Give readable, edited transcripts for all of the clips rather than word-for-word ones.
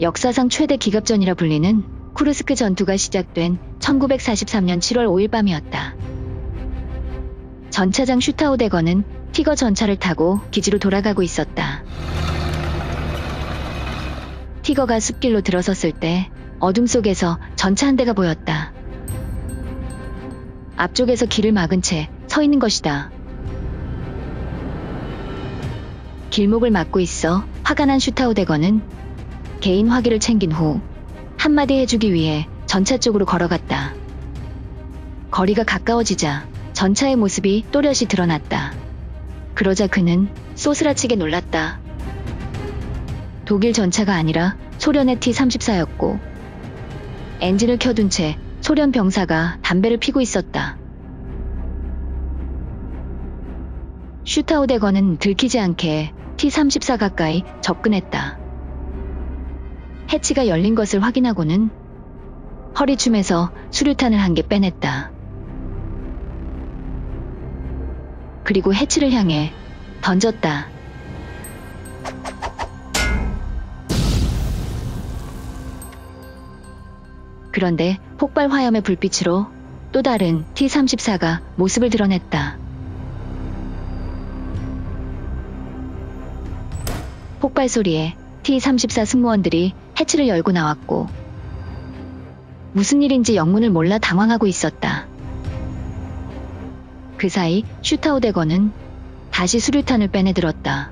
역사상 최대 기갑전이라 불리는 쿠르스크 전투가 시작된 1943년 7월 5일 밤이었다. 전차장 슈타우데거는 티거 전차를 타고 기지로 돌아가고 있었다. 티거가 숲길로 들어섰을 때 어둠 속에서 전차 한 대가 보였다. 앞쪽에서 길을 막은 채 서 있는 것이다. 길목을 막고 있어 화가 난 슈타우데거는 개인 화기를 챙긴 후 한마디 해주기 위해 전차 쪽으로 걸어갔다. 거리가 가까워지자 전차의 모습이 또렷이 드러났다. 그러자 그는 쏘스라치게 놀랐다. 독일 전차가 아니라 소련의 T-34였고 엔진을 켜둔 채 소련 병사가 담배를 피고 있었다. 슈타우데거는 들키지 않게 T-34 가까이 접근했다. 해치가 열린 것을 확인하고는 허리춤에서 수류탄을 한 개 빼냈다. 그리고 해치를 향해 던졌다. 그런데 폭발 화염의 불빛으로 또 다른 T-34가 모습을 드러냈다. 폭발 소리에 T-34 승무원들이 해치를 열고 나왔고 무슨 일인지 영문을 몰라 당황하고 있었다. 그 사이 슈타우데거는 다시 수류탄을 빼내들었다.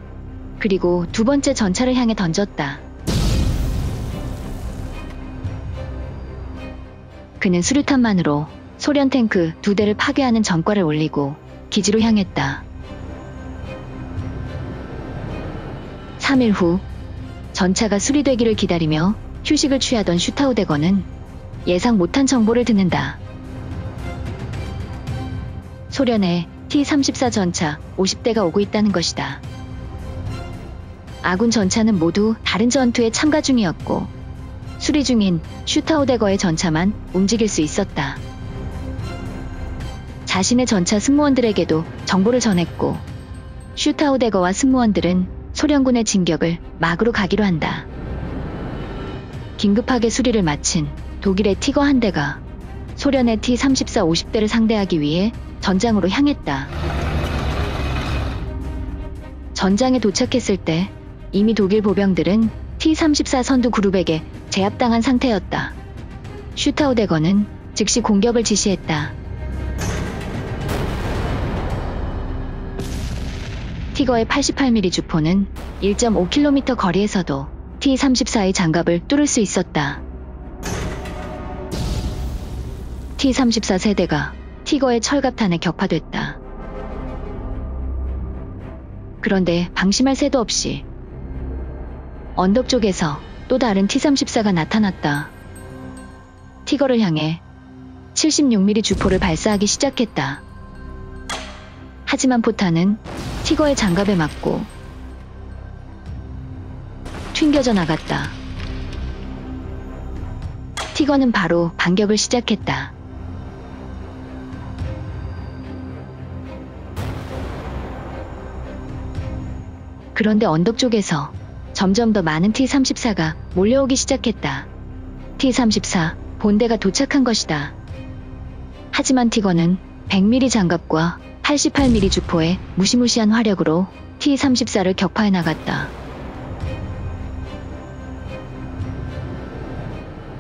그리고 두 번째 전차를 향해 던졌다. 그는 수류탄만으로 소련 탱크 2대를 파괴하는 전과를 올리고 기지로 향했다. 3일 후 전차가 수리되기를 기다리며 휴식을 취하던 슈타우데거는 예상 못한 정보를 듣는다. 소련의 T-34 전차 50대가 오고 있다는 것이다. 아군 전차는 모두 다른 전투에 참가 중이었고 수리 중인 슈타우데거의 전차만 움직일 수 있었다. 자신의 전차 승무원들에게도 정보를 전했고 슈타우데거와 승무원들은 소련군의 진격을 막으로 가기로 한다. 긴급하게 수리를 마친 독일의 티거 한 대가 소련의 T-34 50대를 상대하기 위해 전장으로 향했다. 전장에 도착했을 때 이미 독일 보병들은 T-34 선두 그룹에게 제압당한 상태였다. 슈타우데거는 즉시 공격을 지시했다. 티거의 88mm 주포는 1.5km 거리에서도 T-34의 장갑을 뚫을 수 있었다. T-34 세대가 티거의 철갑탄에 격파됐다. 그런데 방심할 새도 없이 언덕 쪽에서 또 다른 T-34가 나타났다. 티거를 향해 76mm 주포를 발사하기 시작했다. 하지만 포탄은 티거의 장갑에 맞고 튕겨져 나갔다. 티거는 바로 반격을 시작했다. 그런데 언덕 쪽에서 점점 더 많은 T-34가 몰려오기 시작했다. T-34 본대가 도착한 것이다. 하지만 티거는 100mm 장갑과 88mm 주포의 무시무시한 화력으로 T-34를 격파해 나갔다.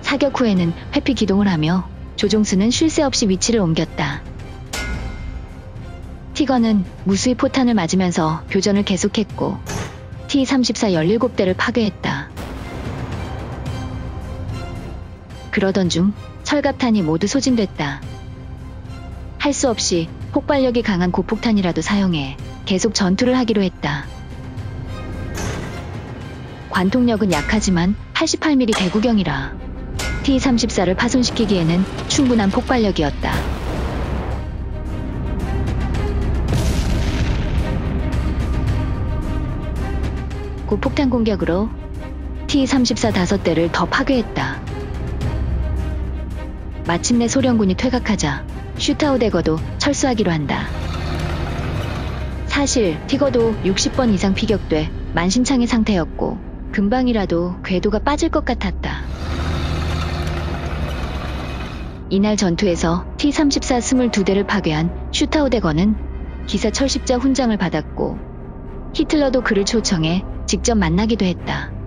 사격 후에는 회피 기동을 하며 조종수는 쉴 새 없이 위치를 옮겼다. 티거는 무수히 포탄을 맞으면서 교전을 계속했고 T-34 17대를 파괴했다. 그러던 중 철갑탄이 모두 소진됐다. 할 수 없이 폭발력이 강한 고폭탄이라도 사용해 계속 전투를 하기로 했다. 관통력은 약하지만 88mm 대구경이라 T-34를 파손시키기에는 충분한 폭발력이었다. 고폭탄 공격으로 T-34 5대를 더 파괴했다. 마침내 소련군이 퇴각하자 슈타우데거도 철수하기로 한다. 사실 티거도 60번 이상 피격돼 만신창이 상태였고 금방이라도 궤도가 빠질 것 같았다. 이날 전투에서 T-34 22대를 파괴한 슈타우데건은 기사 철십자 훈장을 받았고 히틀러도 그를 초청해 직접 만나기도 했다.